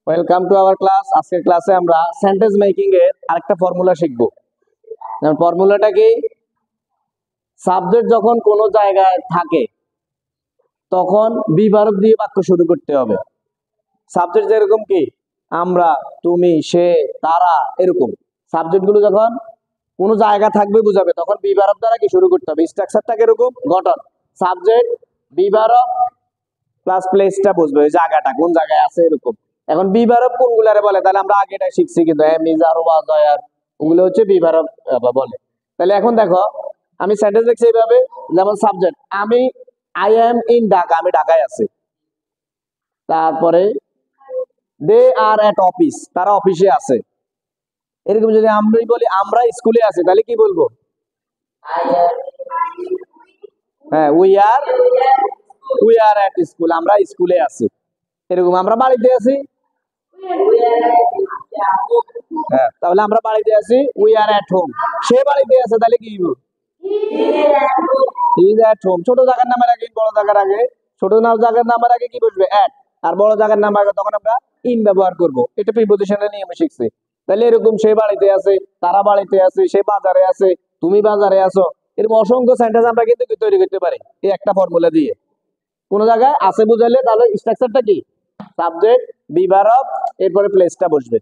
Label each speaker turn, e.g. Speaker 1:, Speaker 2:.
Speaker 1: Welcome to our class. আজকের ক্লাসে আমরা সেন্টেন্স মেকিং এর আরেকটা ফর্মুলা শিখব। ফর্মুলাটা কি? সাবজেক্ট যখন কোনো জায়গায় থাকে তখন বি ভার্ব দিয়ে বাক্য শুরু করতে হবে। সাবজেক্ট যেরকম কি আমরা, তুমি, সে, তারা, এরকম সাবজেক্ট গুলো যখন কোনো জায়গা থাকবে বুঝাবে তখন বি ভার্ব দ্বারা কি শুরু করতে হবে। স্ট্রাকচারটা কিরকম? গঠন সাবজেক্ট বি ভার্ব প্লাস প্লেসটা বুঝবে, ওই জায়গাটা কোন জায়গায় আছে এরকম। এখন বি ভার্ব কোনগুলারে বলে? তাহলে আমরা আগে এটা শিখছি, কিন্তু এম ইজ আর ওয়াজ আর ওগুলো হচ্ছে বি ভার্ব বলে। তাহলে এখন দেখো আমি সেন্টেন্স লিখছি এইভাবে, যেমন সাবজেক্ট আমি, আই এম ইন ঢাকা, আমি ঢাকায় আছি। তারপরে দে আর এট অফিস, তারা অফিসে আছে। এরকম যদি আমি বলি আমরা স্কুলে আছি, তাহলে কি বলবো? হ্যাঁ, উই আর এট স্কুল, আমরা স্কুলে আছি। এরকম আমরা বাড়িতে আছি, হ্যাঁ তাহলে আমরা বাড়িতে আছি, উই আর এট হোম। সে বাড়িতে আছে, তাহলে কি হি ইজ এট হোম। ছোট জায়গার নামের আগে বড় জায়গার আগে, ছোট জায়গার নামের আগে কি বসবে? এট। আর বড় জায়গার নাম আগে তখন আমরা ইন ব্যবহার করব। এটা প্রিপোজিশনের নিয়মে শিখছি। তাহলে এরকম সে বাড়িতে আছে, তারা বাড়িতে আছে, সে বাজারে আছে, তুমি বাজারে আছো। এরকম অসংখ্য সেন্টেন্স আমরা কিন্তু তৈরি করতে পারি এই একটা ফর্মুলা দিয়ে। কোন জায়গায় আছে বুঝাইলে তাহলে স্ট্রাকচারটা কি? সাবজেক্ট বি ভার্ব, এরপরে প্লেসটা বসবে।